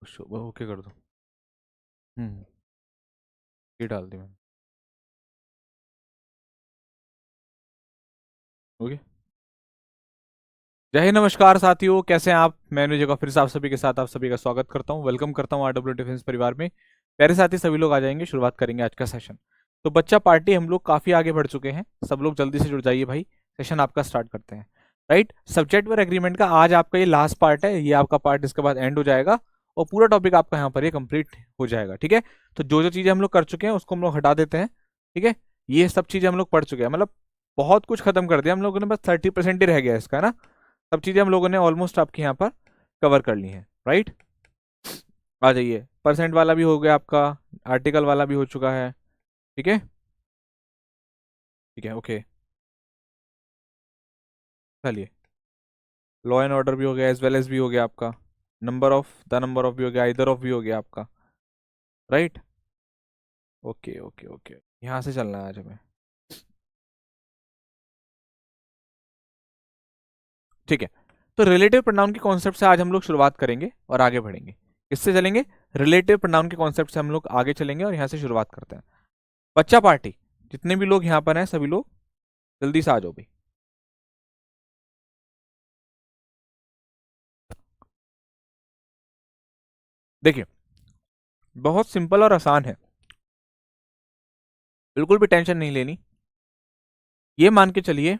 Okay कर दो। हम्म। ये डाल दी मैंने। ओके। जय हिंद, नमस्कार साथियों, कैसे हैं आप। मैं अनुज जगह फिर से आप सभी के साथ आप सभी का स्वागत करता हूं, वेलकम करता हूं आरडब्ल्यू डिफेंस परिवार में। प्यारे साथी सभी लोग आ जाएंगे, शुरुआत करेंगे आज का सेशन। तो बच्चा पार्टी हम लोग काफी आगे बढ़ चुके हैं, सब लोग जल्दी से जुड़ जाइए भाई। सेशन आपका स्टार्ट करते हैं। राइट, सब्जेक्ट वर एग्रीमेंट का आज आपका ये लास्ट पार्ट है, ये आपका पार्ट इसके बाद एंड हो जाएगा और पूरा टॉपिक आपका यहाँ पर ये कंप्लीट हो जाएगा। ठीक है, तो जो जो चीजें हम लोग कर चुके हैं उसको हम लोग हटा देते हैं। ठीक है, ये सब चीजें हम लोग पढ़ चुके हैं, मतलब बहुत कुछ खत्म कर दिया हम लोगों ने, बस 30% ही रह गया इसका, है ना। सब चीजें हम लोगों ने ऑलमोस्ट आपके यहाँ पर कवर कर ली हैं। राइट, आ जाइए। परसेंट वाला भी हो गया आपका, आर्टिकल वाला भी हो चुका है। ठीक है, ठीक है, ओके। चलिए, लॉ एंड ऑर्डर भी हो गया, एज वेल एज भी हो गया आपका, number of the number of भी हो गया, इधर ऑफ भी हो गया आपका। राइट, ओके ओके ओके, यहाँ से चलना है आज हमें। ठीक है, तो रिलेटिव प्रोनाउन के कॉन्सेप्ट से आज हम लोग शुरुआत करेंगे और आगे बढ़ेंगे। किससे चलेंगे? रिलेटिव प्रोनाउन के कॉन्सेप्ट से हम लोग आगे चलेंगे और यहाँ से शुरुआत करते हैं। बच्चा पार्टी, जितने भी लोग यहाँ पर हैं सभी लोग जल्दी से आ जाओ भाई। देखिए, बहुत सिंपल और आसान है, बिल्कुल भी टेंशन नहीं लेनी। ये मान के चलिए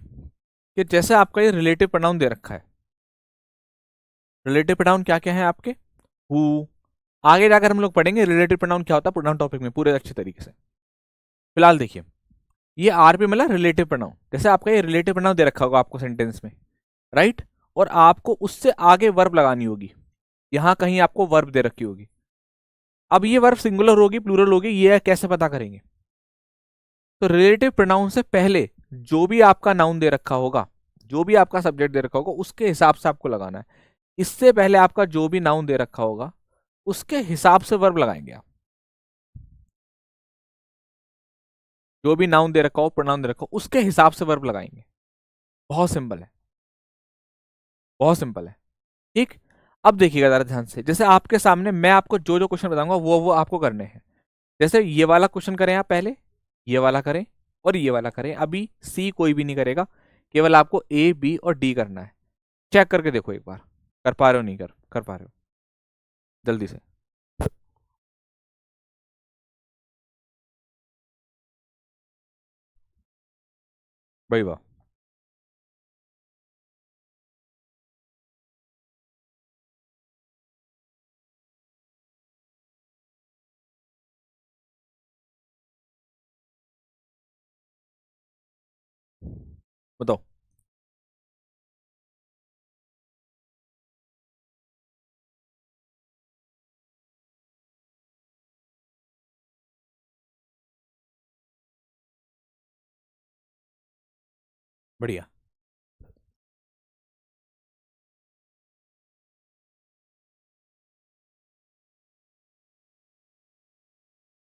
कि जैसे आपका ये रिलेटिव प्रोनाउन दे रखा है, रिलेटिव प्रोनाउन क्या क्या है आपके? हु। आगे जाकर हम लोग पढ़ेंगे रिलेटिव प्रोनाउन क्या होता है प्रोनाउन टॉपिक में पूरे अच्छे तरीके से। फिलहाल देखिए, ये आर पे मिला रिलेटिव प्रोनाउन, जैसे आपका ये रिलेटिव प्रोनाउन दे रखा होगा आपको सेंटेंस में। राइट, और आपको उससे आगे वर्ब लगानी होगी। यहां कहीं आपको वर्ब दे रखी होगी। अब ये वर्ब सिंगुलर होगी प्लूरल होगी, ये कैसे पता करेंगे? तो रिलेटिव प्रोनाउन से पहले जो भी आपका नाउन दे रखा होगा, जो भी आपका सब्जेक्ट दे रखा होगा, उसके हिसाब से आपको लगाना है। इससे पहले आपका जो भी नाउन दे रखा होगा उसके हिसाब से वर्ब लगाएंगे आप। जो भी नाउन दे रखा हो, प्रोनाउन दे रखा हो, उसके हिसाब से वर्ब लगाएंगे। बहुत सिंपल है, बहुत सिंपल है। ठीक, अब देखिएगा जरा ध्यान से, जैसे आपके सामने मैं आपको जो जो क्वेश्चन बताऊंगा वो आपको करने हैं। जैसे ये वाला क्वेश्चन करें आप पहले, ये वाला करें और ये वाला करें। अभी सी कोई भी नहीं करेगा, केवल आपको ए बी और डी करना है। चेक करके देखो एक बार, कर पा रहे हो नहीं कर पा रहे हो, जल्दी से। भाई वाह, बताओ। बढ़िया,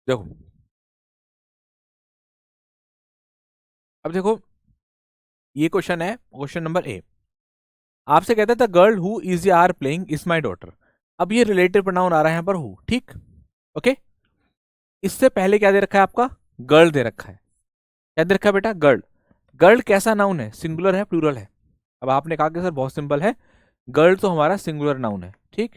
देखो। अब देखो, ये क्वेश्चन है, क्वेश्चन नंबर ए। आपसे कहता था girl who is are playing is my daughter. अब ये रिलेटिव प्रोनाउन आ रहा है यहाँ पर हु, ठीक। ओके, इससे पहले क्या दे रखा है आपका? गर्ल दे रखा है। क्या दे रखा है बेटा? गर्ल। गर्ल कैसा नाउन है? सिंगुलर है प्लूरल है? अब आपने कहा कि सर बहुत सिंपल है, गर्ल तो हमारा सिंगुलर नाउन है, ठीक।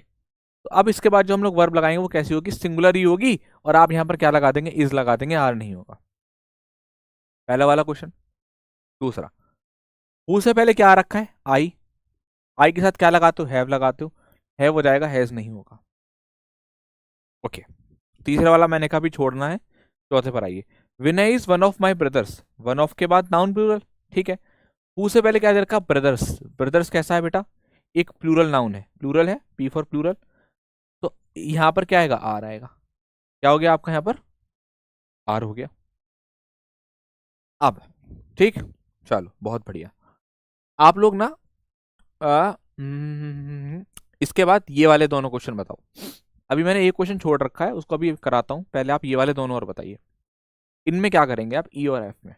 तो अब इसके बाद जो हम लोग वर्ब लगाएंगे वो कैसी होगी? सिंगुलर ही होगी। और आप यहाँ पर क्या लगा देंगे? इज लगा देंगे, आर नहीं होगा। पहला वाला क्वेश्चन। दूसरा, हु से पहले क्या आ रखा है? आई। आई के साथ क्या लगाते हो? हैव लगाते हो। हैव हो जाएगा, हैज नहीं होगा। ओके, तीसरा वाला मैंने कहा भी छोड़ना है। चौथे पर आइए, Vinay is one of my brothers. One of के बाद नाउन प्लूरल, ठीक है। हु से पहले क्या दे रखा? ब्रदर्स। ब्रदर्स कैसा है बेटा? एक प्लूरल नाउन है, प्लूरल है, पी फॉर प्लूरल। तो यहां पर क्या आएगा? आर आएगा। क्या हो गया आपका यहाँ पर? आर हो गया। अब ठीक, चलो बहुत बढ़िया। आप लोग ना इसके बाद ये वाले दोनों क्वेश्चन बताओ। अभी मैंने एक क्वेश्चन छोड़ रखा है, उसको अभी कराता हूं, पहले आप ये वाले दोनों और बताइए। इनमें क्या करेंगे आप? ई और एफ में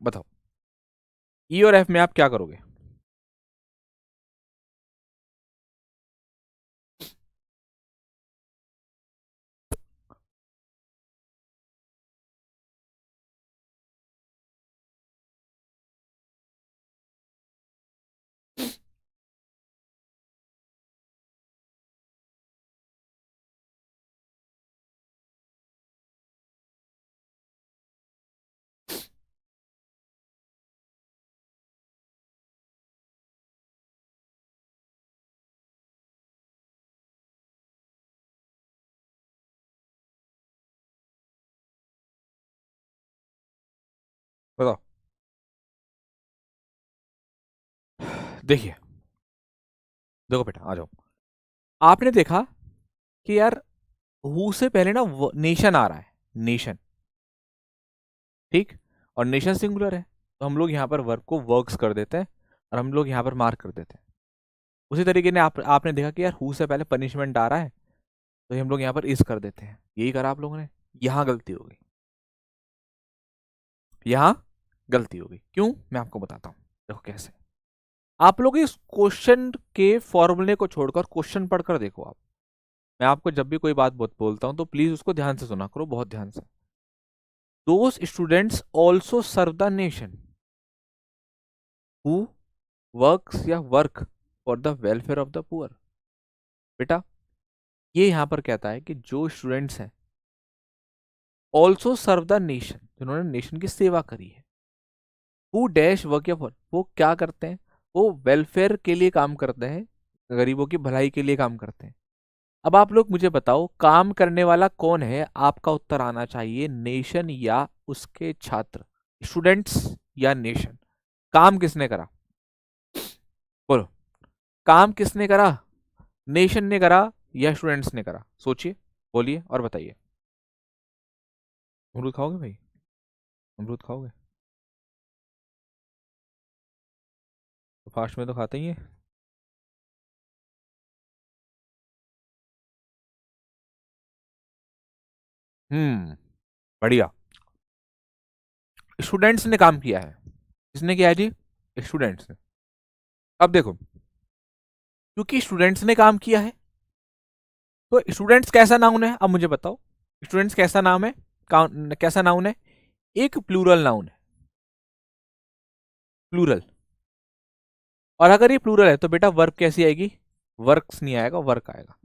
बताओ। ई और एफ में आप क्या करोगे? बताओ। देखिए, देखो बेटा, आ जाओ। आपने देखा कि यार हु से पहले ना नेशन आ रहा है, नेशन, ठीक, और नेशन सिंगुलर है, तो हम लोग यहाँ पर वर्क को वर्क्स कर देते हैं और हम लोग यहाँ पर मार्क कर देते हैं। उसी तरीके ने आपने देखा कि यार हु से पहले पनिशमेंट आ रहा है, तो हम लोग यहाँ पर इस कर देते हैं। यही करा आप लोगों ने। यहाँ गलती हो गई, यहाँ गलती हो गई। क्यों, मैं आपको बताता हूँ। देखो कैसे। आप लोग इस क्वेश्चन के फॉर्मूले को छोड़कर क्वेश्चन पढ़कर देखो आप। मैं आपको जब भी कोई बात बोलता हूं तो प्लीज उसको ध्यान से सुना करो, बहुत ध्यान से। Those students also serve the nation who works या work for the welfare of the poor. बेटा, ये यहां पर कहता है कि जो स्टूडेंट्स हैं ऑल्सो सर्व द नेशन, जिन्होंने नेशन की सेवा करी है। हु डैश वर्क या फॉर, वो क्या करते हैं, वो वेलफेयर के लिए काम करते हैं, गरीबों की भलाई के लिए काम करते हैं। अब आप लोग मुझे बताओ, काम करने वाला कौन है? आपका उत्तर आना चाहिए नेशन या उसके छात्र, स्टूडेंट्स या नेशन। काम किसने करा? बोलो, काम किसने करा? नेशन ने करा या स्टूडेंट्स ने करा? सोचिए, बोलिए और बताइए। अमरूद खाओगे भाई? अमरूद खाओगे? तो फास्ट में तो खाते ही है। बढ़िया। स्टूडेंट्स ने काम किया है। किसने किया है जी? स्टूडेंट्स ने। अब देखो, क्योंकि स्टूडेंट्स ने काम किया है, तो स्टूडेंट्स कैसा नाउन है? अब मुझे बताओ, स्टूडेंट्स कैसा नाम है? कैसा नाउन है? एक प्लूरल नाउन है, प्लूरल। और अगर ये प्लूरल है तो बेटा वर्ब कैसी आएगी? वर्क्स नहीं आएगा, वर्क आएगा।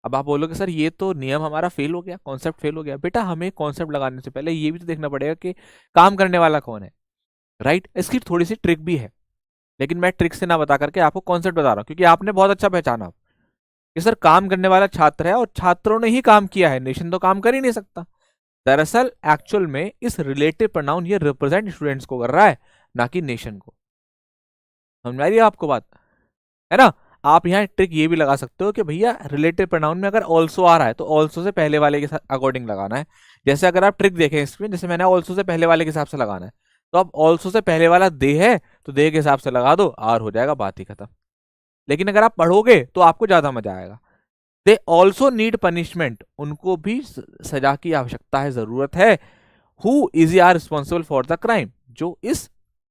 अब आप बोलोगे सर ये तो नियम हमारा फेल हो गया, कॉन्सेप्ट फेल हो गया। बेटा हमें कॉन्सेप्ट लगाने से पहले ये भी तो देखना पड़ेगा कि काम करने वाला कौन है, राइट? इसकी थोड़ी सी ट्रिक भी है, लेकिन मैं ट्रिक से ना बता करके आपको कॉन्सेप्ट बता रहा हूँ, क्योंकि आपने बहुत अच्छा पहचाना कि सर काम करने वाला छात्र है और छात्रों ने ही काम किया है, नेशन तो काम कर ही नहीं सकता। दरअसल एक्चुअल में इस रिलेटिव प्रोनाउन ये रिप्रेजेंट स्टूडेंट्स को कर रहा है, ना कि नेशन को। समझ आ रही है आपको बात? है ना? आप यहाँ ट्रिक ये भी लगा सकते हो कि भैया रिलेटिव प्रोनाउन में अगर ऑल्सो आ रहा है तो ऑल्सो से पहले वाले के साथ अकॉर्डिंग लगाना है। जैसे अगर आप ट्रिक देखें इसमें, जैसे मैंने ऑल्सो से पहले वाले के हिसाब से लगाना है, तो अब ऑल्सो से पहले वाला दे है तो दे के हिसाब से लगा दो, आर हो जाएगा, बात ही खत्म। लेकिन अगर आप पढ़ोगे तो आपको ज्यादा मजा आएगा। दे ऑल्सो नीड पनिशमेंट, उनको भी सजा की आवश्यकता है, जरूरत है। Who is are responsible for the crime, जो इस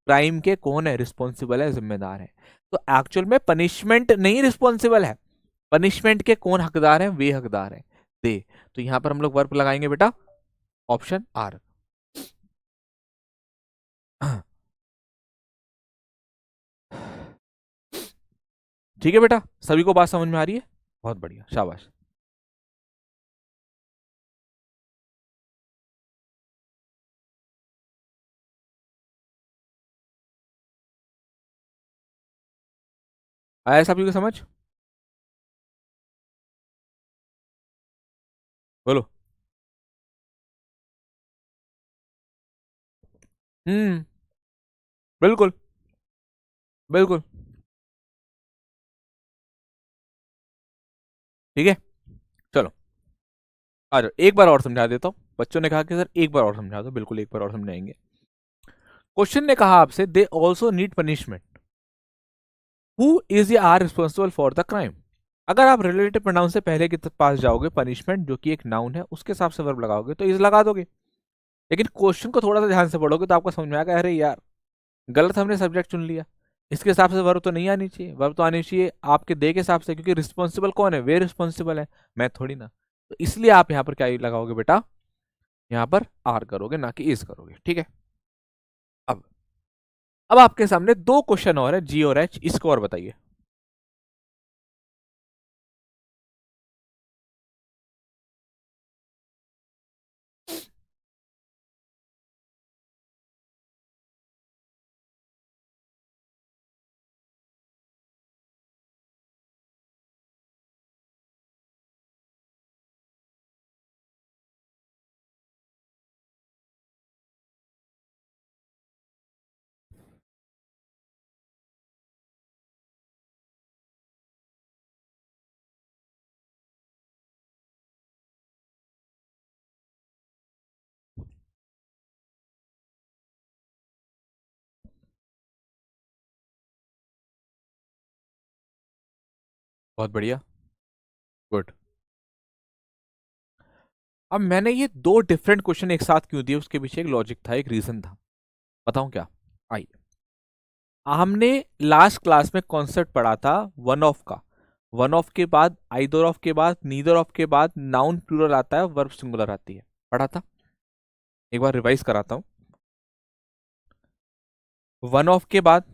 क्राइम के कौन है, रिस्पॉन्सिबल है, जिम्मेदार है। तो एक्चुअल में पनिशमेंट नहीं रिस्पॉन्सिबल है, पनिशमेंट के कौन हकदार है? वे हकदार है, दे। तो यहां पर हम लोग वर्ब लगाएंगे बेटा, ऑप्शन आर। ठीक है बेटा, सभी को बात समझ में आ रही है? बहुत बढ़िया, शाबाश। आया सभी को समझ? बोलो। हम्म। बिल्कुल, बिल्कुल। ठीक है, चलो आ जाओ, एक बार और समझा देता हूँ। बच्चों ने कहा कि सर एक बार और समझा दो, बिल्कुल एक बार और समझाएंगे। क्वेश्चन ने कहा आपसे, they also need punishment, who is are responsible for the crime. अगर आप रिलेटिव प्रोनाउन से पहले के पास जाओगे, पनिशमेंट जो कि एक नाउन है उसके हिसाब से वर्ब लगाओगे तो इज लगा दोगे। लेकिन क्वेश्चन को थोड़ा सा ध्यान से पढ़ोगे तो आपको समझ में आएगा, अरे यार गलत हमने सब्जेक्ट चुन लिया, इसके हिसाब से वर्ब तो नहीं आनी चाहिए, वर्ब तो आनी चाहिए आपके दे के हिसाब से, क्योंकि रिस्पॉन्सिबल कौन है? वे रिस्पॉन्सिबल है, मैं थोड़ी ना। तो इसलिए आप यहाँ पर क्या लगाओगे बेटा? यहाँ पर आर करोगे, ना कि इज करोगे। ठीक है। अब अब आपके सामने दो क्वेश्चन और है, जी और एच, इसको और बताइए। बहुत बढ़िया, गुड। अब मैंने ये दो डिफरेंट क्वेश्चन एक साथ क्यों दिए, उसके पीछे एक लॉजिक था, एक रीजन था। बताऊं क्या? आइए, हमने लास्ट क्लास में कॉन्सेप्ट पढ़ा था वन ऑफ का। वन ऑफ के बाद, आइदर ऑफ के बाद, नीदर ऑफ के बाद नाउन प्लूरल आता है, वर्ब सिंगुलर आती है। पढ़ा था, एक बार रिवाइज कराता हूं। वन ऑफ के बाद,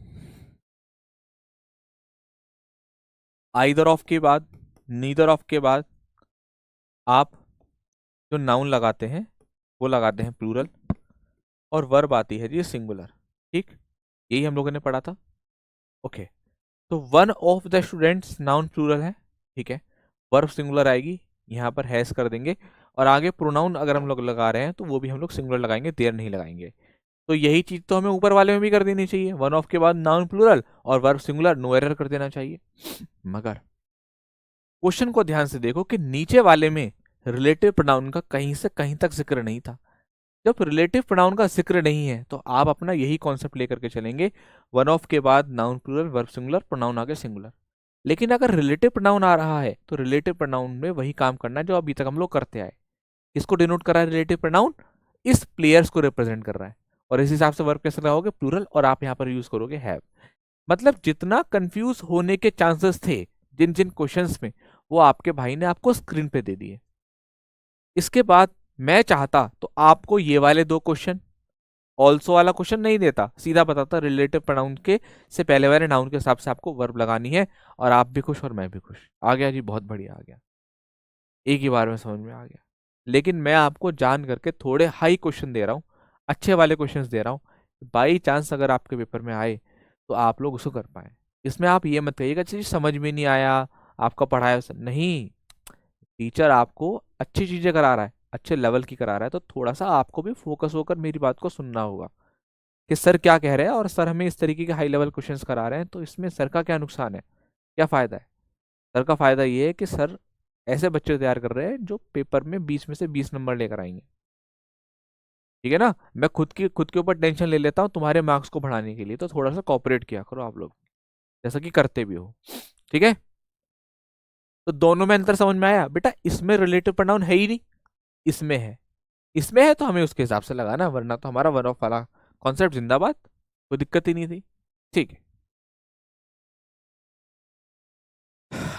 आइदर ऑफ के बाद, नीदर ऑफ के बाद आप जो नाउन लगाते हैं वो लगाते हैं प्लूरल, और वर्ब आती है जी सिंगुलर। ठीक, यही हम लोगों ने पढ़ा था। ओके, तो one of the students noun plural है, ठीक है। वर्ब सिंगुलर आएगी, यहाँ पर हैज कर देंगे, और आगे प्रोनाउन अगर हम लोग लगा रहे हैं तो वो भी हम लोग सिंगुलर लगाएंगे, देयर नहीं लगाएंगे। तो यही चीज तो हमें ऊपर वाले में भी कर देनी चाहिए, वन ऑफ के बाद नाउन प्लूरल और वर्ब सिंगुलर, नो एरर कर देना चाहिए। मगर क्वेश्चन को ध्यान से देखो कि नीचे वाले में रिलेटिव प्रोनाउन का कहीं से कहीं तक जिक्र नहीं था। जब रिलेटिव प्रोनाउन का जिक्र नहीं है तो आप अपना यही कॉन्सेप्ट लेकर के चलेंगे, वन ऑफ के बाद noun plural, verb singular, pronoun आगे सिंगुलर। लेकिन अगर रिलेटिव प्रोनाउन आ रहा है तो रिलेटिव प्रोनाउन में वही काम करना है जो अभी तक हम लोग करते आए। इसको डिनोट कर रहा है रिलेटिव प्रोनाउन, इस प्लेयर्स को रिप्रेजेंट कर रहा है, और इस हिसाब से वर्ब कैसे लगाओगे, प्लूरल, और आप यहाँ पर यूज करोगे हैव। मतलब जितना कंफ्यूज होने के चांसेस थे जिन जिन क्वेश्चंस में, वो आपके भाई ने आपको स्क्रीन पे दे दिए। इसके बाद मैं चाहता तो आपको ये वाले दो क्वेश्चन, ऑल्सो वाला क्वेश्चन नहीं देता, सीधा बताता रिलेटिव प्रोनाउन के से पहले वाले नाउन के हिसाब से आपको वर्ब लगानी है, और आप भी खुश और मैं भी खुश। आ गया जी, बहुत बढ़िया आ गया, एक ही बार में समझ में आ गया। लेकिन मैं आपको जान करके थोड़े हाई क्वेश्चन दे रहा हूँ, अच्छे वाले क्वेश्चंस दे रहा हूँ, बाई चांस अगर आपके पेपर में आए तो आप लोग उसको कर पाए। इसमें आप ये मत कहिएगा चीज समझ में नहीं आया, आपका पढ़ाया नहीं। टीचर आपको अच्छी चीजें करा रहा है, अच्छे लेवल की करा रहा है, तो थोड़ा सा आपको भी फोकस होकर मेरी बात को सुनना होगा कि सर क्या कह रहे हैं, और सर हमें इस तरीके के हाई लेवल क्वेश्चंस करा रहे हैं, तो इसमें सर का क्या नुकसान है, क्या फायदा है। सर का फायदा ये है कि सर ऐसे बच्चे तैयार कर रहे हैं जो पेपर में 20 में से 20 नंबर लेकर आएंगे। ठीक है ना, मैं खुद के ऊपर टेंशन ले लेता हूँ तुम्हारे मार्क्स को बढ़ाने के लिए, तो थोड़ा सा कॉपरेट किया करो आप लोग, जैसा कि करते भी हो। ठीक है, तो दोनों में अंतर समझ में आया बेटा, इसमें रिलेटिव प्रोनाउन है ही नहीं, इसमें है। इसमें है तो हमें उसके हिसाब से लगाना, वरना तो हमारा वन ऑफ वाला कॉन्सेप्ट जिंदाबाद, कोई दिक्कत ही नहीं थी। ठीक है,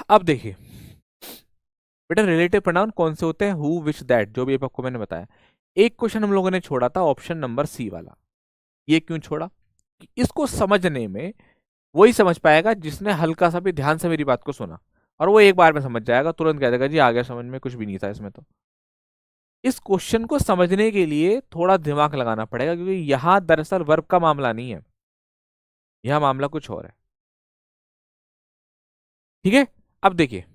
अब देखिए बेटा, रिलेटिव प्रोनाउन कौन से होते हैं, हु, विच, दैट, जो भी आपको मैंने बताया। एक क्वेश्चन हम लोगों ने छोड़ा था ऑप्शन नंबर सी वाला। ये क्यों छोड़ा? कि इसको समझने में वही समझ पाएगा जिसने हल्का सा भी ध्यान से मेरी बात को सुना, और वो एक बार में समझ जाएगा, तुरंत कह देगा जी आ गया समझ में, कुछ भी नहीं था इसमें। तो इस क्वेश्चन को समझने के लिए थोड़ा दिमाग लगाना पड़ेगा, क्योंकि यहां दरअसल वर्ब का मामला नहीं है, यह मामला कुछ और है। ठीक है, अब देखिए,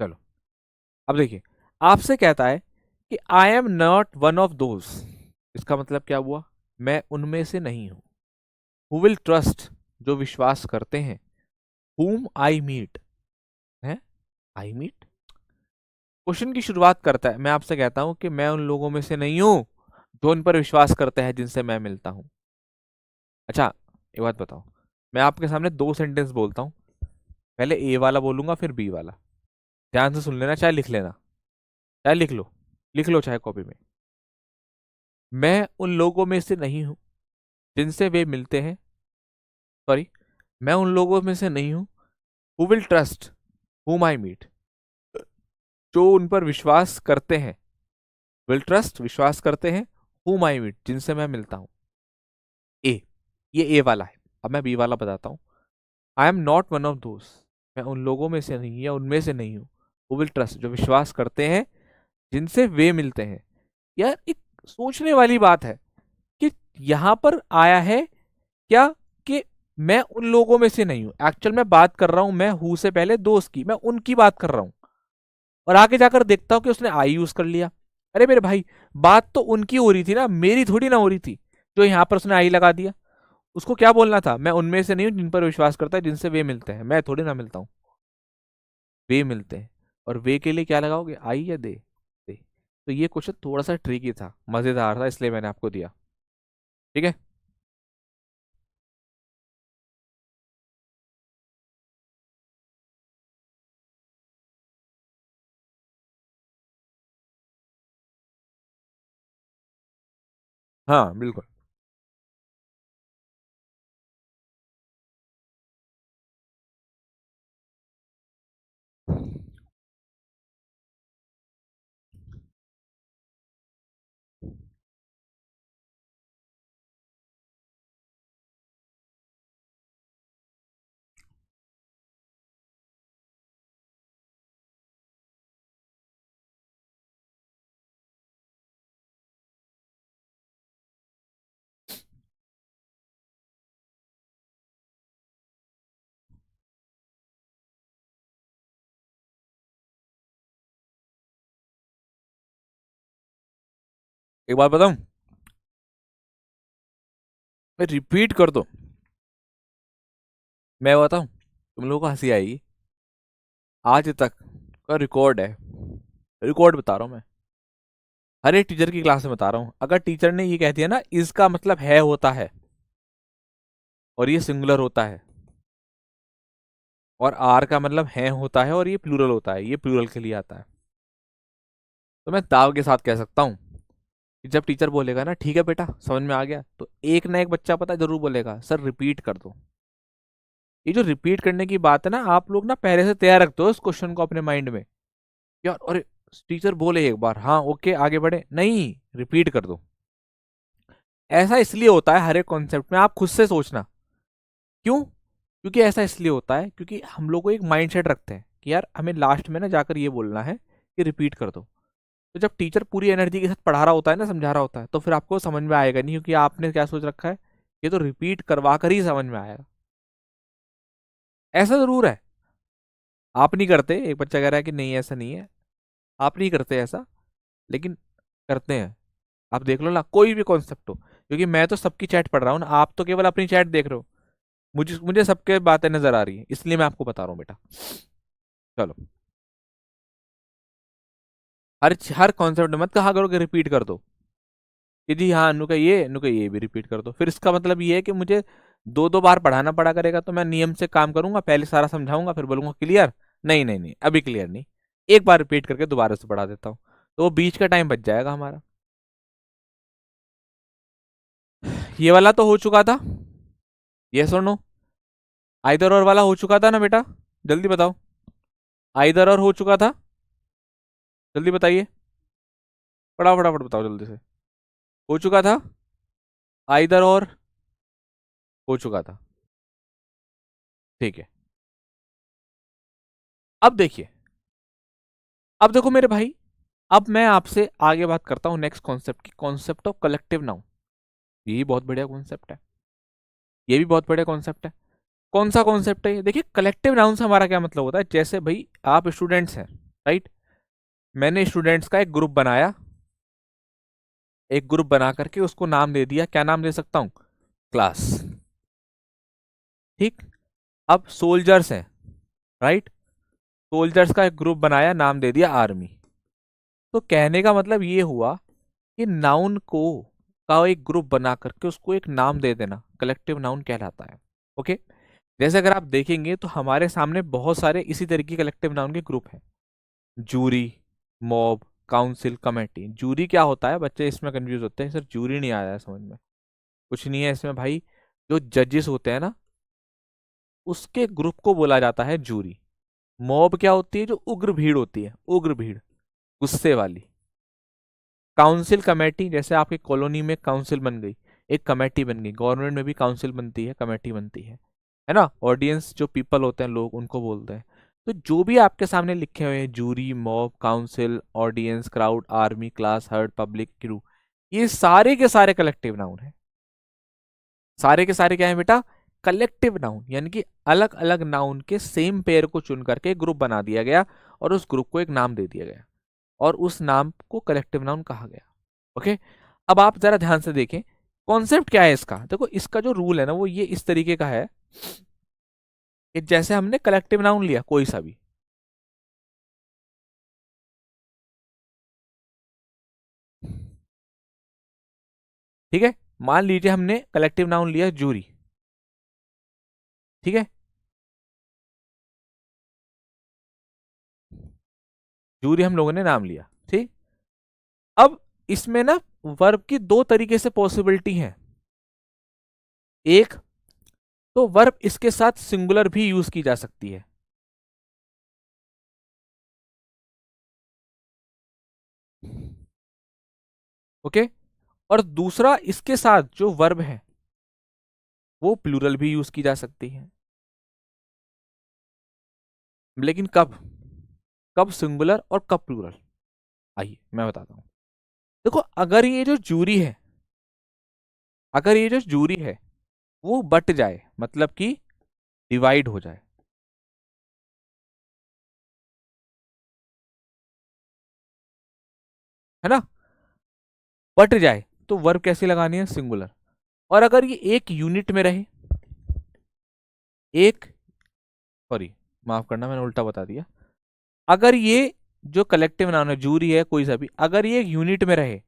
चलो अब देखिए, आपसे कहता है कि I am not one of those. इसका मतलब क्या हुआ, मैं उनमें से नहीं हूं। हु विल ट्रस्ट, जो विश्वास करते हैं। हुम आई मीट है, आई मीट। क्वेश्चन की शुरुआत करता है, मैं आपसे कहता हूं कि मैं उन लोगों में से नहीं हूं जो उन पर विश्वास करते हैं जिनसे मैं मिलता हूं। अच्छा, एक बात बताओ, मैं आपके सामने दो सेंटेंस बोलता हूं, पहले ए वाला बोलूंगा फिर बी वाला, ध्यान से सुन लेना, चाहे लिख लेना, चाहे लिख लो, लिख लो चाहे कॉपी में। मैं उन लोगों में से नहीं हूं जिनसे वे मिलते हैं, सॉरी, मैं उन लोगों में से नहीं हूं who will trust whom I meet, जो उन पर विश्वास करते हैं। विल ट्रस्ट, विश्वास करते हैं, whom आई मीट, जिनसे मैं मिलता हूं। ए, ये ए वाला है। अब मैं बी वाला बताता हूं, I am not one of दोस्त, मैं उन लोगों में से नहीं या उनमें से नहीं हूं हु विल ट्रस्ट, जो विश्वास करते हैं जिनसे वे मिलते हैं। यार एक सोचने वाली बात है कि यहां पर आया है क्या, कि मैं उन लोगों में से नहीं हूं, एक्चुअल में बात कर रहा हूं मैं हु से पहले दोस्त की, मैं उनकी बात कर रहा हूं, और आगे जाकर देखता हूं कि उसने आई यूज कर लिया। अरे मेरे भाई, बात तो उनकी हो रही थी ना, मेरी थोड़ी ना हो रही थी, जो यहां पर उसने आई लगा दिया। उसको क्या बोलना था, मैं उनमें से नहीं हूं जिन पर विश्वास करता है जिनसे वे मिलते हैं, मैं थोड़ी ना मिलता हूं, वे मिलते हैं। और वे के लिए क्या लगाओगे, आई या दे, दे। तो ये क्वेश्चन थोड़ा सा ट्रिकी था, मजेदार था, इसलिए मैंने आपको दिया। ठीक है। हाँ बिल्कुल। एक बात बताऊं, मैं रिपीट कर दो, मैं बताऊं, तुम लोगों को हंसी आएगी। आज तक का रिकॉर्ड है, रिकॉर्ड बता रहा हूं मैं, हर एक टीचर की क्लास में बता रहा हूं, अगर टीचर ने ये कह दिया ना इसका मतलब है होता है, और ये सिंगुलर होता है, और आर का मतलब है होता है, और ये प्लूरल होता है, ये प्लूरल के लिए आता है, तो मैं दाव के साथ कह सकता हूं कि जब टीचर बोलेगा ना ठीक है बेटा समझ में आ गया, तो एक ना एक बच्चा पता है जरूर बोलेगा सर रिपीट कर दो। ये जो रिपीट करने की बात है ना, आप लोग ना पहले से तैयार रखते हो इस क्वेश्चन को अपने माइंड में, यार अरे टीचर बोले एक बार, हाँ ओके आगे बढ़े, नहीं रिपीट कर दो। ऐसा इसलिए होता है हर एक कॉन्सेप्ट में, आप खुद से सोचना क्यों, क्योंकि ऐसा इसलिए होता है क्योंकि हम लोग को एक माइंडसेट रखते हैं कि यार हमें लास्ट में ना जाकर ये बोलना है कि रिपीट कर दो। तो जब टीचर पूरी एनर्जी के साथ पढ़ा रहा होता है ना, समझा रहा होता है, तो फिर आपको समझ में आएगा नहीं, क्योंकि आपने क्या सोच रखा है, ये तो रिपीट करवा कर ही समझ में आएगा। ऐसा जरूर है, आप नहीं करते, एक बच्चा कह रहा है कि नहीं ऐसा नहीं है, आप नहीं करते ऐसा, लेकिन करते हैं। आप देख लो ना कोई भी कॉन्सेप्ट हो, क्योंकि मैं तो सबकी चैट पढ़ रहा हूँ ना, आप तो केवल अपनी चैट देख रहे हो, मुझे मुझे सबके बातें नजर आ रही है, इसलिए मैं आपको बता रहा हूँ बेटा। चलो, हर हर कॉन्सेप्ट मत कहा करो कि रिपीट कर दो, कि जी हाँ नु का ये भी रिपीट कर दो, फिर इसका मतलब ये है कि मुझे दो दो बार पढ़ाना पड़ा करेगा, तो मैं नियम से काम करूंगा, पहले सारा समझाऊंगा फिर बोलूंगा क्लियर, नहीं नहीं नहीं अभी क्लियर नहीं, एक बार रिपीट करके दोबारा से पढ़ा देता हूँ, तो वो बीच का टाइम बच जाएगा हमारा। ये वाला तो हो चुका था, ये सुनो, आइदर और वाला हो चुका था ना बेटा, जल्दी बताओ, आइदर और हो चुका था, जल्दी बताइए, फटाफट बताओ जल्दी से, हो चुका था, आइदर और हो चुका था, ठीक है। अब देखिए, अब देखो मेरे भाई, अब मैं आपसे आगे बात करता हूं नेक्स्ट कॉन्सेप्ट की, कॉन्सेप्ट ऑफ कलेक्टिव नाउन। ये भी बहुत बढ़िया कॉन्सेप्ट है, ये भी बहुत बढ़िया कॉन्सेप्ट है। कौन सा कॉन्सेप्ट है ये, देखिए कलेक्टिव नाउन से हमारा क्या मतलब होता है, जैसे भाई आप स्टूडेंट्स हैं, राइट, मैंने स्टूडेंट्स का एक ग्रुप बनाया, एक ग्रुप बना करके उसको नाम दे दिया, क्या नाम दे सकता हूं, क्लास, ठीक। अब सोल्जर्स हैं, राइट, सोल्जर्स का एक ग्रुप बनाया, नाम दे दिया आर्मी। तो कहने का मतलब ये हुआ कि नाउन को का एक ग्रुप बना करके उसको एक नाम दे देना कलेक्टिव नाउन कहलाता है। ओके, जैसे अगर आप देखेंगे तो हमारे सामने बहुत सारे इसी तरीके कलेक्टिव नाउन के ग्रुप हैं, jury, mob, council, committee. Jury क्या होता है, बच्चे इसमें कंफ्यूज होते हैं, सर जूरी नहीं आया है समझ में, कुछ नहीं है इसमें भाई, जो जजेस होते हैं ना उसके ग्रुप को बोला जाता है जूरी। मॉब क्या होती है, जो उग्र भीड़ होती है, उग्र भीड़, गुस्से वाली। काउंसिल, कमेटी, जैसे आपकी कॉलोनी में काउंसिल बन गई, एक कमेटी बन गई, गवर्नमेंट में भी काउंसिल बनती है, कमेटी बनती है ना। ऑडियंस जो पीपल होते हैं, लोग, उनको बोलते हैं। तो जो भी आपके सामने लिखे हुए हैं, jury, mob, council, audience, crowd, army, class, herd, public, crew, ये सारे के सारे कलेक्टिव नाउन है। सारे के सारे क्या है बेटा, कलेक्टिव नाउन, यानी कि अलग अलग नाउन के सेम पेयर को चुन करके ग्रुप बना दिया गया, और उस ग्रुप को एक नाम दे दिया गया, और उस नाम को कलेक्टिव नाउन कहा गया। ओके, अब आप जरा ध्यान से देखें कॉन्सेप्ट क्या है इसका। देखो इसका जो रूल है ना वो ये इस तरीके का है कि जैसे हमने कलेक्टिव नाउन लिया कोई सा भी, ठीक है, मान लीजिए हमने कलेक्टिव नाउन लिया जूरी, ठीक है, जूरी हम लोगों ने नाम लिया, ठीक। अब इसमें ना वर्ब की दो तरीके से पॉसिबिलिटी है। एक तो वर्ब इसके साथ सिंगुलर भी यूज की जा सकती है, ओके, और दूसरा इसके साथ जो वर्ब है वो प्लूरल भी यूज की जा सकती है। लेकिन कब, कब सिंगुलर और कब प्लूरल, आइए मैं बताता हूं। देखो, अगर ये जो जूरी है, अगर ये जो जूरी है वो बट जाए, मतलब कि डिवाइड हो जाए, है ना, बट जाए, तो वर्ब कैसी लगानी है, सिंगुलर। और अगर ये एक यूनिट में रहे, एक, सॉरी माफ करना मैंने उल्टा बता दिया, अगर ये जो कलेक्टिव नाउन है जूरी है कोई सा भी, अगर ये एक यूनिट में रहे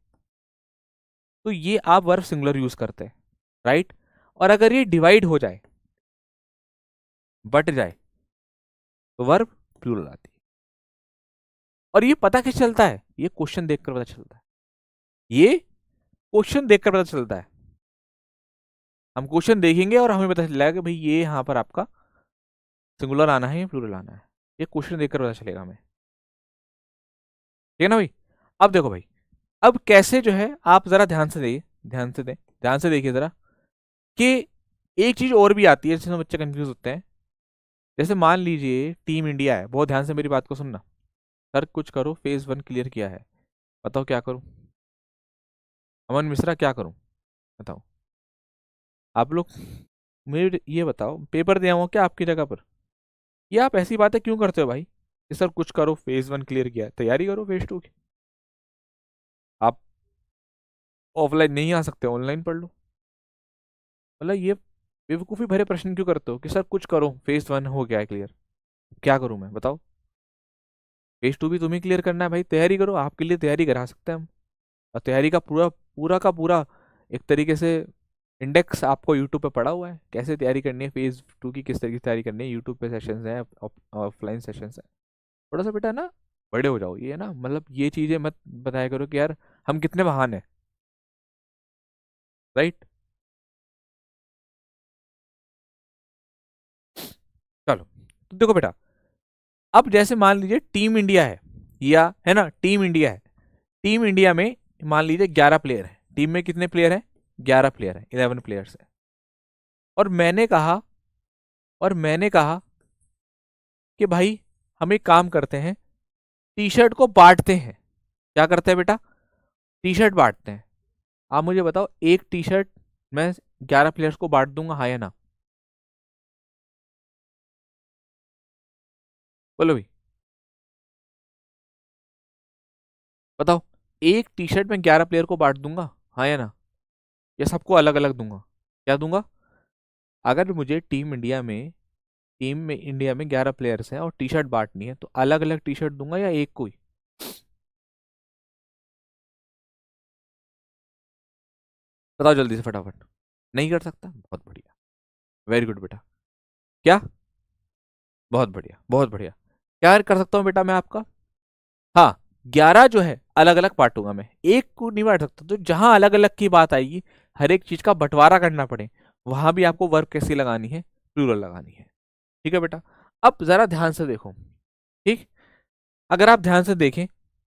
तो ये आप वर्ब सिंगुलर यूज करते हैं, राइट। और अगर ये डिवाइड हो जाए, बट जाए, तो वर्ब प्लूरल आती है। और ये पता कैसे चलता है, ये क्वेश्चन देखकर पता चलता है, ये क्वेश्चन देखकर पता चलता है। हम क्वेश्चन देखेंगे और हमें पता चलेगा कि भाई ये यहाँ पर आपका सिंगुलर आना है या प्लूरल आना है, ये क्वेश्चन देखकर पता चलेगा हमें, ठीक है ना भाई। अब देखो भाई, अब कैसे जो है आप जरा ध्यान से देखिए, ध्यान से दें, ध्यान से देखिए जरा, कि एक चीज और भी आती है जिसमें बच्चे कंफ्यूज होते हैं। जैसे मान लीजिए टीम इंडिया है, बहुत ध्यान से मेरी बात को सुनना। सर कुछ करो, फेज 1 क्लियर किया है, बताओ क्या करूं, अमन मिश्रा क्या करूं, बताओ आप लोग, मुझे ये बताओ, पेपर दे आऊँ क्या आपकी जगह पर, ये आप ऐसी बातें क्यों करते हो भाई कि सर कुछ करो, फेज 1 क्लियर किया है, तैयारी करो फेज 2 की। आप ऑफलाइन नहीं आ सकते, ऑनलाइन पढ़ लो। मतलब ये बेवकूफ़ी भरे प्रश्न क्यों करते हो कि सर कुछ करो, फेज 1 हो गया है क्लियर, क्या करूं मैं, बताओ। फेज 2 भी तुम्हें क्लियर करना है भाई, तैयारी करो, आपके लिए तैयारी करा सकते हैं हम। और तैयारी का पूरा पूरा का पूरा एक तरीके से इंडेक्स आपको यूट्यूब पे पड़ा हुआ है, कैसे तैयारी करनी है फेज 2 की, किस तरीके से तैयारी करनी है, यूट्यूब पे सेशंस हैं, ऑफलाइन सेशंस हैं। थोड़ा सा बेटा ना बड़े हो जाओ, ये ना मतलब ये चीज़ें मत बताया करो कि यार हम कितने महान हैं, राइट। चलो, तो देखो बेटा, अब जैसे मान लीजिए टीम इंडिया है, या है ना, टीम इंडिया है, टीम इंडिया में मान लीजिए 11 प्लेयर है, टीम में कितने प्लेयर हैं, 11 प्लेयर है, 11 प्लेयर्स है। और मैंने कहा, और मैंने कहा कि भाई हम एक काम करते हैं, टी शर्ट को बांटते हैं। क्या करते हैं बेटा, टी शर्ट बांटते हैं। आप मुझे बताओ, एक टी शर्ट मैं 11 प्लेयर्स को बांट दूंगा, हाँ या ना, बोलो भाई, बताओ। एक टी शर्ट में 11 प्लेयर को बांट दूंगा, हाँ या ना, या सबको अलग अलग दूंगा, क्या दूंगा। अगर मुझे टीम में इंडिया में 11 प्लेयर्स हैं और टी शर्ट बांटनी है, तो अलग अलग टी शर्ट दूंगा या एक कोई, बताओ जल्दी से फटाफट। नहीं कर सकता, बहुत बढ़िया, वेरी गुड बेटा। क्या, बहुत बढ़िया बहुत बढ़िया। क्या कर सकता हूँ बेटा मैं आपका, हाँ, 11 जो है अलग अलग बांटूंगा मैं, एक को नहीं बांट सकता। तो जहां अलग अलग की बात आएगी, हर एक चीज का बंटवारा करना पड़े, वहां भी आपको वर्ब कैसी लगानी है, प्लूरल लगानी है, ठीक है बेटा। अब जरा ध्यान से देखो, ठीक, अगर आप ध्यान से देखें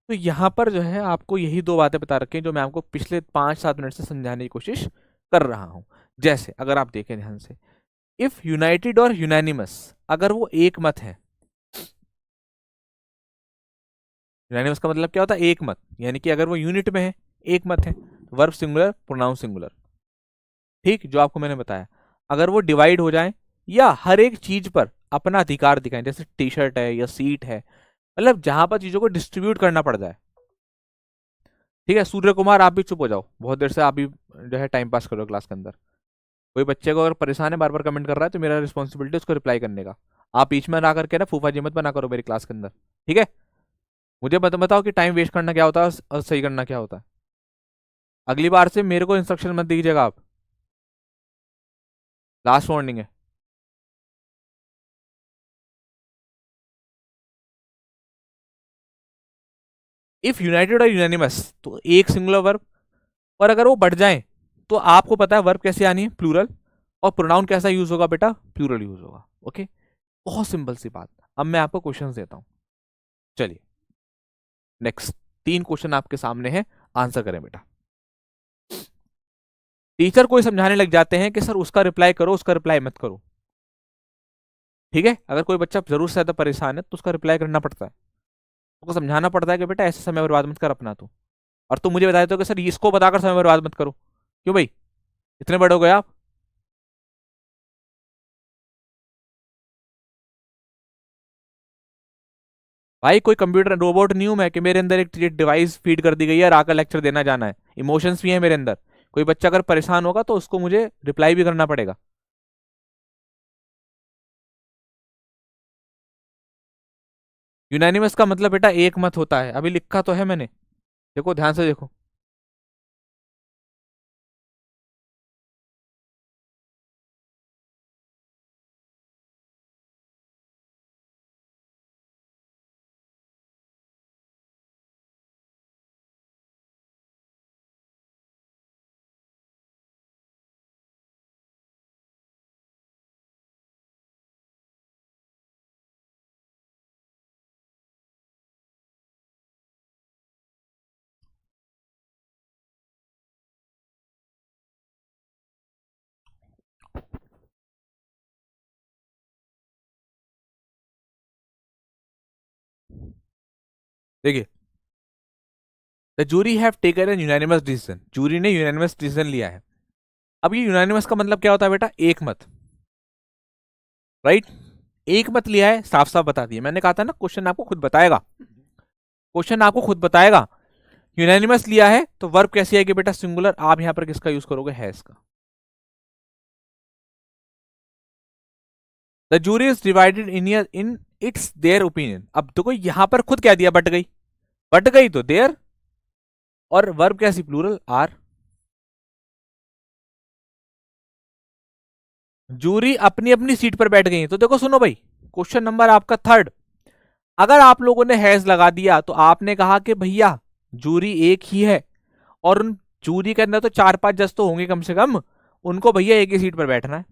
तो यहाँ पर जो है आपको यही दो बातें बता रखी हैं जो मैं आपको पिछले 5-7 मिनट से समझाने की कोशिश कर रहा हूं। जैसे अगर आप देखें ध्यान से, इफ यूनाइटेड और यूनानिमस, अगर वो एक मत है, यूनानिमस का मतलब क्या होता है, एक मत, यानी कि अगर वो यूनिट में है, एक मत है, वर्ब सिंगुलर, प्रोनाउन सिंगुलर, ठीक, जो आपको मैंने बताया। अगर वो डिवाइड हो जाए, या हर एक चीज पर अपना अधिकार दिखाएं, जैसे टी शर्ट है या सीट है, मतलब जहां पर चीजों को डिस्ट्रीब्यूट करना पड़ जाए, ठीक है। सूर्य कुमार आप भी चुप हो जाओ, बहुत देर से आप भी जो है टाइम पास करो क्लास के अंदर। कोई बच्चे को अगर परेशान है, बार बार कमेंट कर रहा है, तो मेरा रिस्पॉन्सिबिलिटी उसको रिप्लाई करने का। आप बीच में ना करके ना फूफा जी मत बना करो मेरी क्लास के अंदर, ठीक है। मुझे बताओ कि टाइम वेस्ट करना क्या होता है और सही करना क्या होता है। अगली बार से मेरे को इंस्ट्रक्शन मत दीजिएगा आप, लास्ट वार्निंग है। इफ यूनाइटेड और यूनानिमस तो एक सिंगुलर वर्ब, और अगर वो बढ़ जाए तो आपको पता है वर्ब कैसे आनी है, प्लूरल, और प्रोनाउन कैसा यूज होगा बेटा, प्लूरल यूज होगा। ओके, बहुत सिंपल सी बात। अब मैं आपको क्वेश्चन देता हूं, चलिए नेक्स्ट। 3 क्वेश्चन आपके सामने है, आंसर करें बेटा। टीचर कोई समझाने लग जाते हैं कि सर उसका रिप्लाई करो, उसका रिप्लाई मत करो। ठीक है, अगर कोई बच्चा जरूर से ज्यादा परेशान है तो उसका रिप्लाई करना पड़ता है, उसको समझाना पड़ता है कि बेटा ऐसे समय बर्बाद मत कर अपना तू। और तुम मुझे बता देते हो कि सर इसको बताकर समय बर्बाद मत करो। क्यों भाई, इतने बड़े हो गए आप? भाई कोई कंप्यूटर रोबोट नहीं हूं मैं कि मेरे अंदर एक डिवाइस फीड कर दी गई है और आकर लेक्चर देना जाना है। इमोशंस भी है मेरे अंदर। कोई बच्चा अगर परेशान होगा तो उसको मुझे रिप्लाई भी करना पड़ेगा। यूनानिमस का मतलब बेटा एक मत होता है, अभी लिखा तो है मैंने, देखो ध्यान से देखो। देखिए, the jury have taken an unanimous decision, jury ने यूनानिमस डिसीजन लिया है। अब ये यूनानिमस का मतलब क्या होता है बेटा, एक मत, राइट। एक मत लिया है, साफ साफ बता दिया, मैंने कहा था ना क्वेश्चन आपको खुद बताएगा, क्वेश्चन आपको खुद बताएगा। यूनानिमस लिया है तो वर्ब कैसी आएगी बेटा, सिंगुलर। आप यहां पर किसका यूज करोगे, हैज का। The jury is divided in its their opinion. अब देखो यहां पर खुद क्या दिया, बट गई, बट गई तो देयर, और वर्ब कैसी, प्लूरल, आर। जूरी अपनी अपनी सीट पर बैठ गई। तो देखो सुनो भाई, क्वेश्चन नंबर आपका थर्ड, अगर आप लोगों ने हैज लगा दिया तो आपने कहा कि भैया जूरी एक ही है, और उन जूरी के अंदर तो 4-5 जज तो होंगे कम से कम, उनको भैया एक ही सीट पर बैठना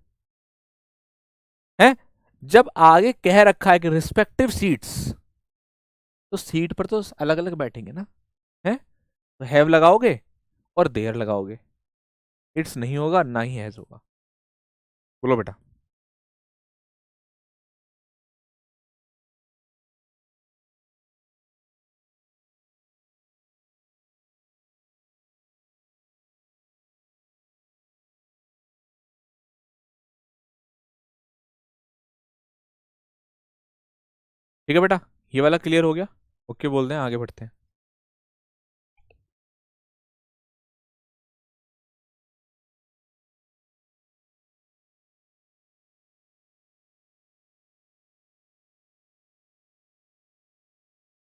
है। जब आगे कह रखा है कि रिस्पेक्टिव सीट्स, तो सीट पर तो अलग अलग बैठेंगे ना, है। तो हैव लगाओगे और देयर लगाओगे, इट्स नहीं होगा, ना ही हैज होगा। बोलो बेटा। ठीक है बेटा, ये वाला क्लियर हो गया, ओके बोल दें, आगे बढ़ते हैं।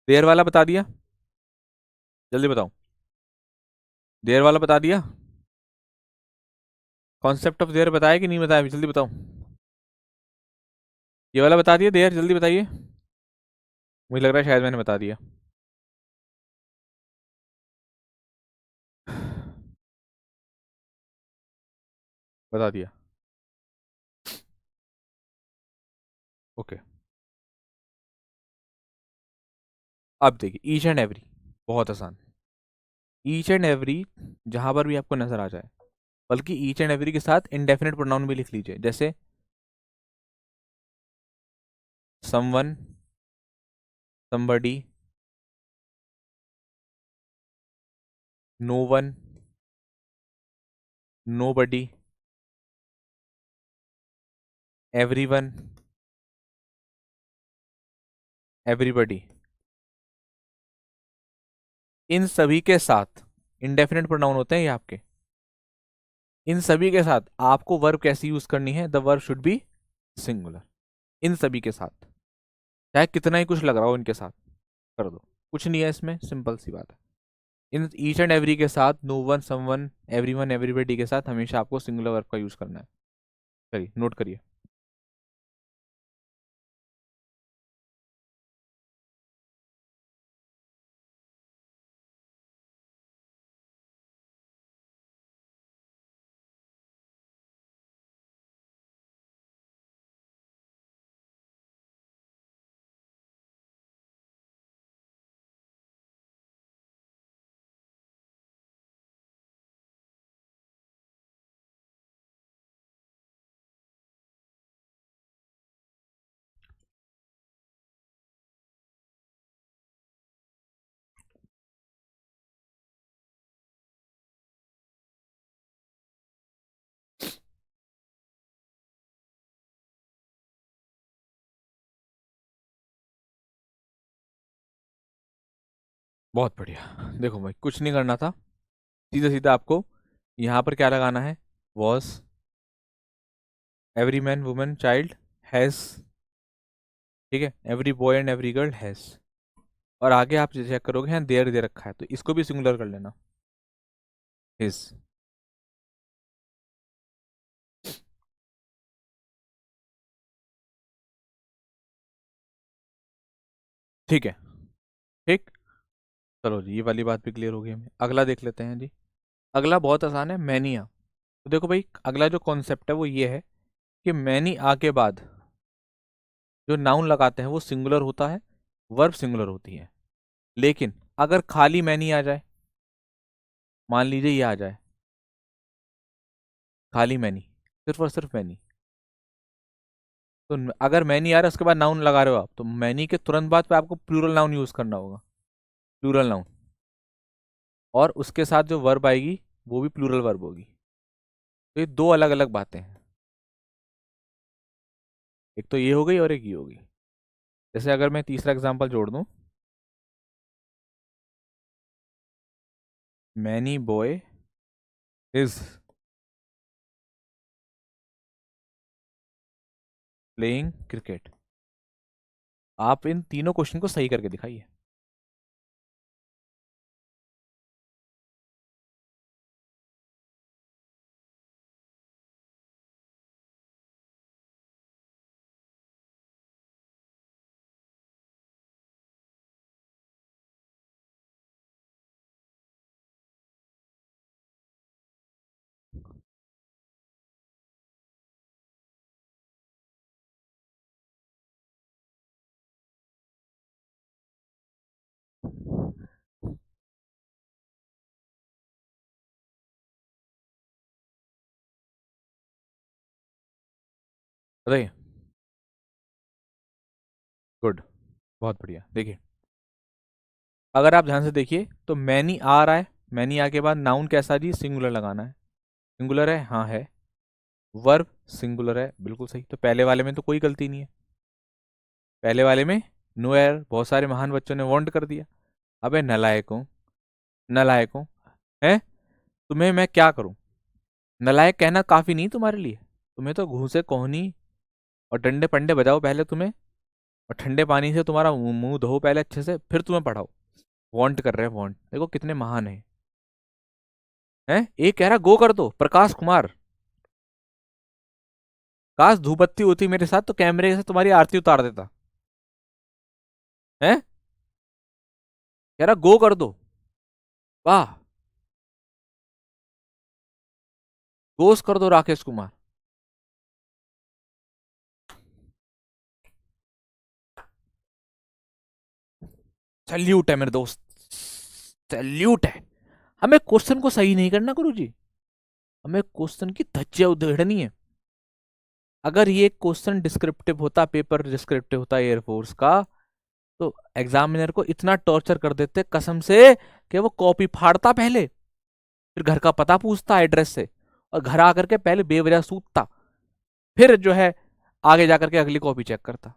देयर वाला बता दिया, जल्दी बताओ। देयर वाला बता दिया, कॉन्सेप्ट ऑफ देयर बताया कि नहीं बताया, जल्दी बताओ। ये वाला बता दिया देयर, जल्दी बताइए। मुझे लग रहा है शायद मैंने बता दिया। बता दिया, ओके। अब देखिए ईच एंड एवरी, बहुत आसान। ईच एंड एवरी जहां पर भी आपको नजर आ जाए, बल्कि ईच एंड एवरी के साथ इंडेफिनिट प्रोनाउन भी लिख लीजिए, जैसे someone, somebody, no one, nobody, everyone, everybody। इन सभी के साथ इंडेफिनिट प्रोनाउन होते हैं ये आपके। इन सभी के साथ आपको वर्ब कैसी यूज करनी है, the verb should be singular. इन सभी के साथ, चाहे कितना ही कुछ लग रहा हो इनके साथ कर दो, कुछ नहीं है इसमें, सिंपल सी बात है। इन ईच एंड एवरी के साथ, no one, someone, everyone, everybody के साथ हमेशा आपको सिंगुलर वर्ब का यूज करना है। चलिए नोट करिए। बहुत बढ़िया। देखो भाई कुछ नहीं करना था, सीधा सीधा आपको यहाँ पर क्या लगाना है, was, every man, woman, child, has, ठीक है, every boy and every girl has. और आगे आप चेक करोगे यहाँ देयर दे रखा है, तो इसको भी सिंगुलर कर लेना, हिज। ठीक है, ठीक। चलो जी, ये वाली बात भी क्लियर हो गई हमें। अगला देख लेते हैं जी। अगला बहुत आसान है, मैनिया। तो देखो भाई अगला जो कॉन्सेप्ट है वो ये है कि मैनी आ के बाद जो नाउन लगाते हैं वो सिंगुलर होता है, वर्ब सिंगुलर होती है। लेकिन अगर खाली मैनी आ जाए, मान लीजिए ये आ जाए खाली मैनी, सिर्फ और सिर्फ मैनी, तो अगर मैनी आ रहा है उसके बाद नाउन लगा रहे हो आप, तो मैनी के तुरंत बाद पे आपको प्लूरल नाउन यूज करना होगा, प्लूरल नाउन। और उसके साथ जो वर्ब आएगी वो भी प्लूरल वर्ब होगी। तो ये दो अलग अलग बातें हैं, एक तो ये हो गई और एक ये हो गई। जैसे अगर मैं तीसरा एग्जांपल जोड़ दूं, many boy is playing cricket. आप इन तीनों क्वेश्चन को सही करके दिखाइए। बताइए। गुड, बहुत बढ़िया। देखिए अगर आप ध्यान से देखिए तो मैनी आ रहा है, मैनी आ के बाद नाउन कैसा जी, सिंगुलर लगाना है। सिंगुलर है, हाँ है। वर्ब सिंगुलर है, बिल्कुल सही। तो पहले वाले में तो कोई गलती नहीं है, पहले वाले में नो एरर, बहुत सारे महान बच्चों ने वांट कर दिया। अबे नलायकों, नलायकों, है, तुम्हें मैं क्या करूं? नलायक कहना काफी नहीं तुम्हारे लिए? तुम्हें तो घूसे कोहनी और डंडे पंडे बजाओ पहले तुम्हें, और ठंडे पानी से तुम्हारा मुंह मुंह धो पहले अच्छे से, फिर तुम्हें पढ़ाओ। वांट कर रहे हैं, वांट, देखो कितने महान है। हैं, एक कह रहा गो कर दो, प्रकाश कुमार, काश धूपबत्ती होती मेरे साथ तो कैमरे से तुम्हारी आरती उतार देता। है, कह रहा गो कर दो, वाह, गोस कर दो राकेश कुमार। सैल्यूट है मेरे दोस्त, सैल्यूट है। हमें क्वेश्चन को सही नहीं करना गुरुजी, हमें क्वेश्चन की धज्जियां उधेड़नी है। अगर ये क्वेश्चन डिस्क्रिप्टिव होता, पेपर डिस्क्रिप्टिव होता एयरफोर्स का, तो एग्जामिनर को इतना टॉर्चर कर देते कसम से कि वो कॉपी फाड़ता पहले, फिर घर का पता पूछता एड्रेस से, और घर आकर के पहले बेवजह सूतता, फिर जो है आगे जाकर के अगली कॉपी चेक करता।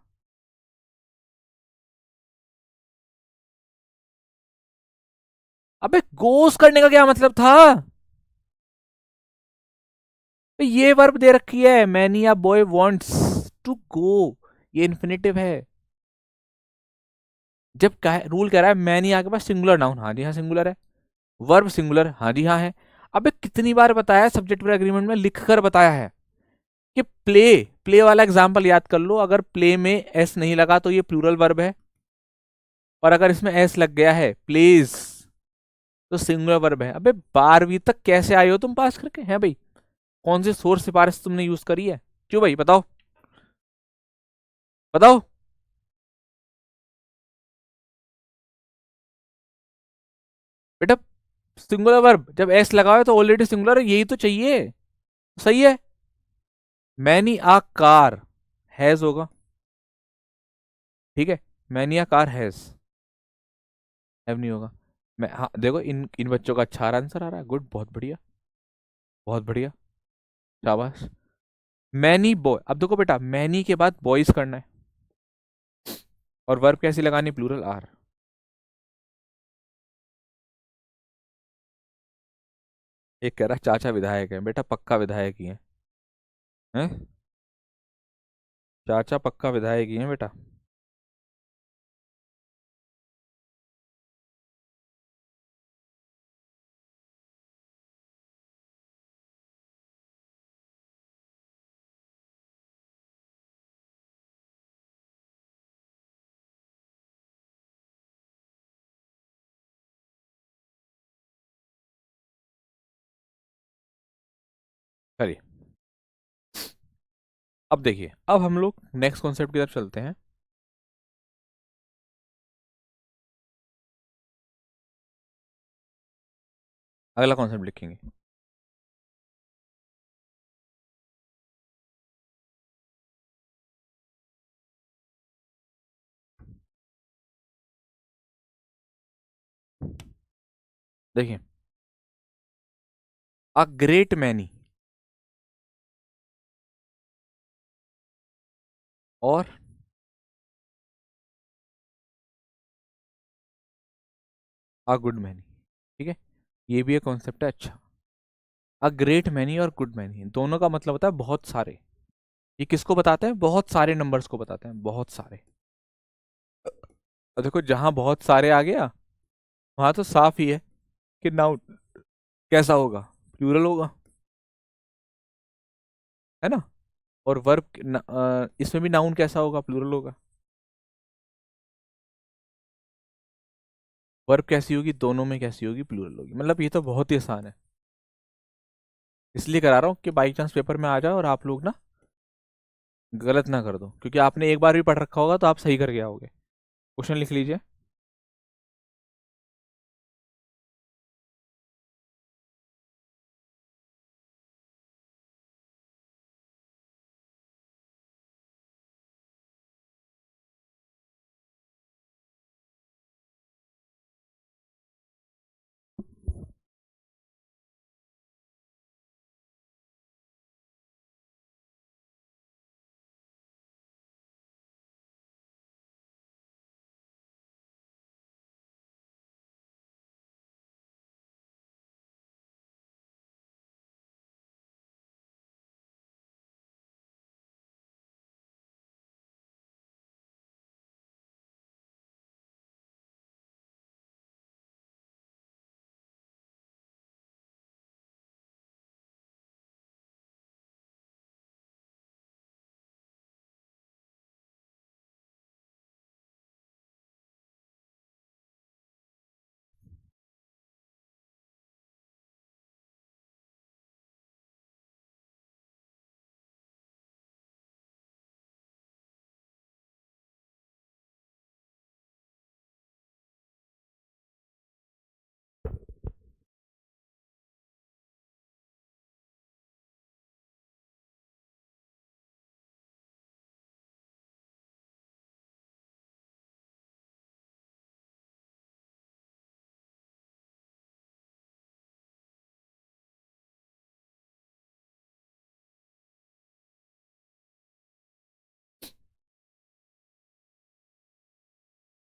अबे गोस करने का क्या मतलब था? ये वर्ब दे रखी है, मैनी या बॉय वांट्स टू गो, ये इन्फिनेटिव है। जब रूल कह रहा है मैनी आके पास सिंगुलर नाउन, हाँ जी हाँ सिंगुलर है, वर्ब सिंगुलर, हाँ जी हाँ है। अबे कितनी बार बताया सब्जेक्ट वर्ब एग्रीमेंट में, लिख कर बताया है कि प्ले, प्ले वाला एग्जाम्पल याद कर लो। अगर प्ले में एस नहीं लगा तो ये प्लूरल वर्ब है, और अगर इसमें एस लग गया है प्लीज तो सिंगुलर वर्ब है। अबे 12वीं तक कैसे आए हो तुम पास करके हैं भाई? कौन से सोर्स सिफारिश तुमने यूज करी है? क्यों भाई, बताओ बताओ। बेटा सिंगुलर वर्ब जब एस लगा हो तो ऑलरेडी सिंगुलर है, यही तो चाहिए। सही है। मैनी आ कार हैज होगा, ठीक है। Many a car has, have नहीं होगा। मैं, हाँ देखो इन इन बच्चों का अच्छा आंसर आ रहा है, गुड, बहुत बढ़िया, बहुत बढ़िया, शाबाश। मैनी बॉय, अब देखो बेटा मैनी के बाद बॉयज करना है, और वर्ब कैसी लगानी, प्लूरल आर। एक कह रहा चाचा विधायक है, बेटा पक्का विधायक ही है, हैं? चाचा पक्का विधायक ही है बेटा। चलिए, अब देखिए, अब हम लोग नेक्स्ट कॉन्सेप्ट की तरफ चलते हैं। अगला कॉन्सेप्ट लिखेंगे। देखिए, अ ग्रेट मैनी और अ गुड मैनी, ठीक है, ये भी एक कॉन्सेप्ट है। अच्छा, अ ग्रेट मैनी और गुड मैनी दोनों का मतलब होता है बहुत सारे। ये किसको बताते हैं? बहुत सारे नंबर्स को बताते हैं, बहुत सारे। और देखो जहां बहुत सारे आ गया, वहां तो साफ ही है कि नाउन कैसा होगा, प्लूरल होगा, है ना। और वर्ब इसमें भी नाउन कैसा होगा, प्लूरल होगा। वर्ब कैसी होगी, दोनों में कैसी होगी, प्लूरल होगी। मतलब ये तो बहुत ही आसान है, इसलिए करा रहा हूँ कि बाई चांस पेपर में आ जाए और आप लोग ना गलत ना कर दो, क्योंकि आपने एक बार भी पढ़ रखा होगा तो आप सही करके आओगे। क्वेश्चन लिख लीजिए।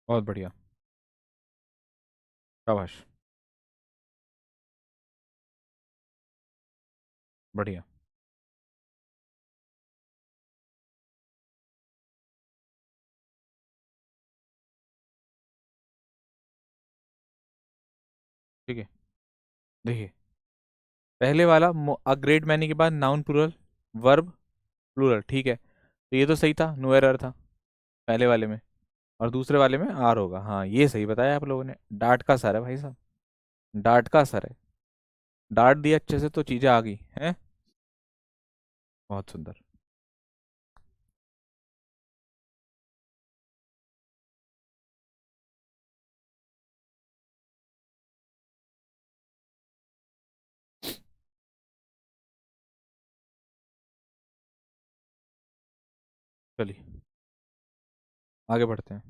बहुत बढ़िया, शाबाश, बढ़िया। ठीक है, देखिए पहले वाला अ ग्रेट मैनी के बाद नाउन प्लूरल, वर्ब प्लूरल, ठीक है, तो ये तो सही था, नो एरर था पहले वाले में। और दूसरे वाले में आर होगा, हाँ ये सही बताया आप लोगों ने। डांट का असर है भाई साहब, डांट का असर है। डांट दिया अच्छे से तो चीजें आ गई हैं। बहुत सुंदर। चलिए आगे बढ़ते हैं।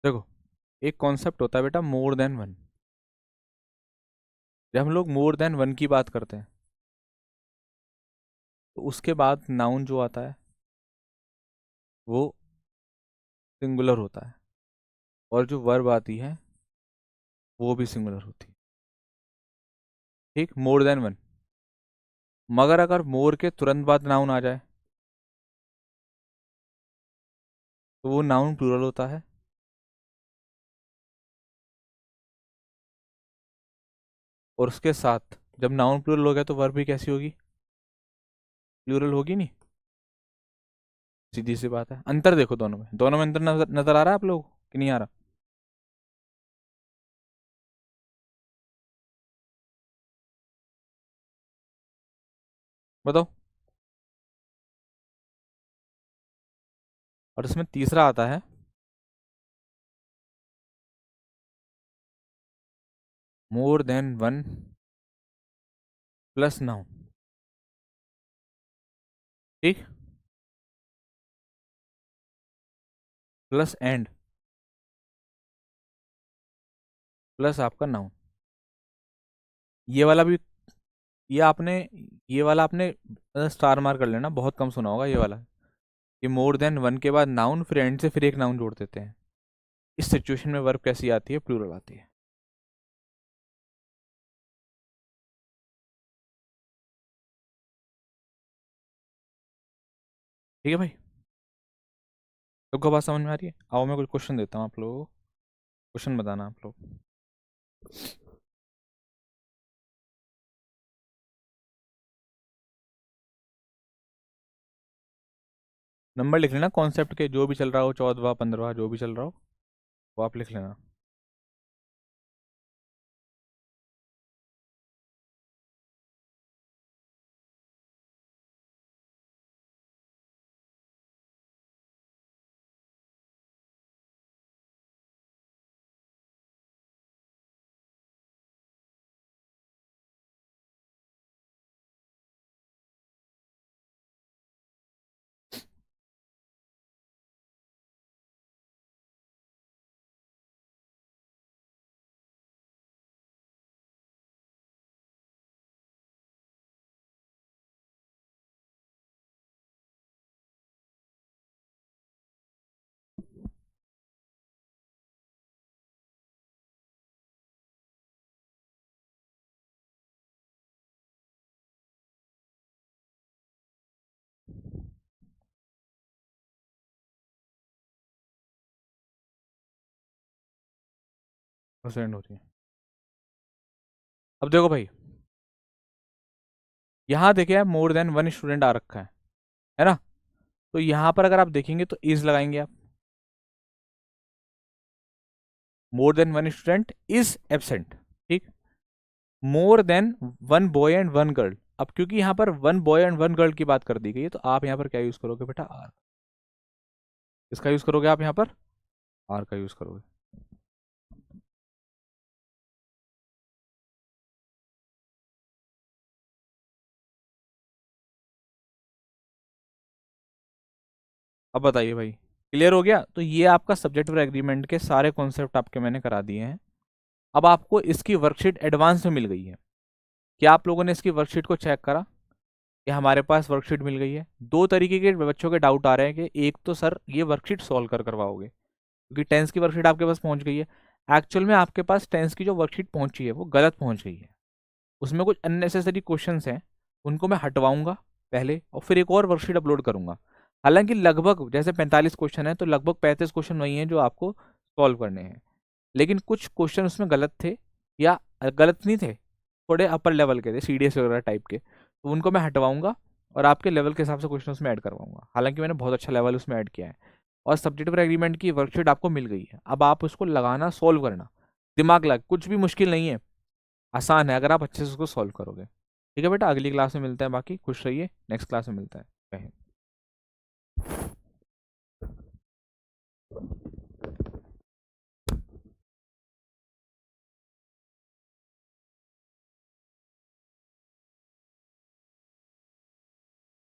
देखो एक कॉन्सेप्ट होता है बेटा, मोर देन वन। जब हम लोग मोर देन वन की बात करते हैं तो उसके बाद नाउन जो आता है वो सिंगुलर होता है, और जो वर्ब आती है वो भी सिंगुलर होती है। ठीक, मोर देन वन। मगर अगर मोर के तुरंत बाद नाउन आ जाए तो वो नाउन प्लूरल होता है। और उसके साथ जब नाउन प्लूरल हो गया तो वर्ब भी कैसी होगी, प्लूरल होगी नहीं। सीधी सी बात है। अंतर देखो दोनों में, दोनों में अंतर नजर आ रहा है आप लोगों को कि नहीं आ रहा? बताओ। और इसमें तीसरा आता है मोर देन वन प्लस नाउन। ठीक, प्लस एंड प्लस आपका नाउन। ये वाला भी, ये आपने, ये वाला आपने स्टार मार्क कर लेना, बहुत कम सुना होगा ये वाला, कि मोर देन वन के बाद नाउन फिर एंड से फिर एक नाउन जोड़ देते हैं। इस सिचुएशन में वर्ब कैसी आती है, प्लूरल आती है। ठीक है भाई, सबको बात समझ में आ रही है? आओ मैं कुछ क्वेश्चन देता हूँ आप लोगों को, क्वेश्चन बताना आप लोग। नंबर लिख लेना कॉन्सेप्ट के, जो भी चल रहा हो, 14वां 15वां जो भी चल रहा हो वो आप लिख लेना। परसेंट होती है। अब देखो भाई, यहाँ देखिए मोर देन वन स्टूडेंट आ रखा है ना? तो यहाँ पर अगर आप देखेंगे तो इज लगाएंगे आप, more than one student is absent. ठीक, more than one boy and one girl, अब क्योंकि यहाँ पर one boy and one girl की बात कर दी गई है तो आप यहाँ पर क्या यूज करोगे बेटा, आर। इसका यूज करोगे आप यहाँ पर, आर का यूज करोगे। अब बताइए भाई, क्लियर हो गया? तो ये आपका सब्जेक्ट और एग्रीमेंट के सारे कॉन्सेप्ट आपके मैंने करा दिए हैं। अब आपको इसकी वर्कशीट एडवांस में मिल गई है। क्या आप लोगों ने इसकी वर्कशीट को चेक करा कि हमारे पास वर्कशीट मिल गई है? दो तरीके के बच्चों के डाउट आ रहे हैं कि एक तो सर ये वर्कशीट सॉल्व कर करवाओगे, क्योंकि टेंस की वर्कशीट आपके पास पहुंच गई है। एक्चुअल में आपके पास टेंस की जो वर्कशीट पहुंची है वो गलत पहुंच गई है। उसमें कुछ अननेसेसरी क्वेश्चंस हैं, उनको मैं हटवाऊंगा पहले और फिर एक और वर्कशीट अपलोड करूंगा। हालांकि लगभग जैसे 45 क्वेश्चन है तो लगभग 35 क्वेश्चन वही हैं जो आपको सॉल्व करने हैं, लेकिन कुछ क्वेश्चन उसमें गलत थे या गलत नहीं थे, थोड़े अपर लेवल के थे, सीडीएस वगैरह टाइप के, तो उनको मैं हटवाऊंगा और आपके लेवल के हिसाब से क्वेश्चन उसमें ऐड करवाऊंगा। हालांकि मैंने बहुत अच्छा लेवल उसमें ऐड किया है और सब्जेक्ट पर एग्रीमेंट की वर्कशीट आपको मिल गई है। अब आप उसको लगाना, सॉल्व करना, दिमाग लग, कुछ भी मुश्किल नहीं है, आसान है अगर आप अच्छे से उसको सॉल्व करोगे। ठीक है बेटा, अगली क्लास में मिलते हैं, बाकी खुश रहिए, नेक्स्ट क्लास में मिलता है।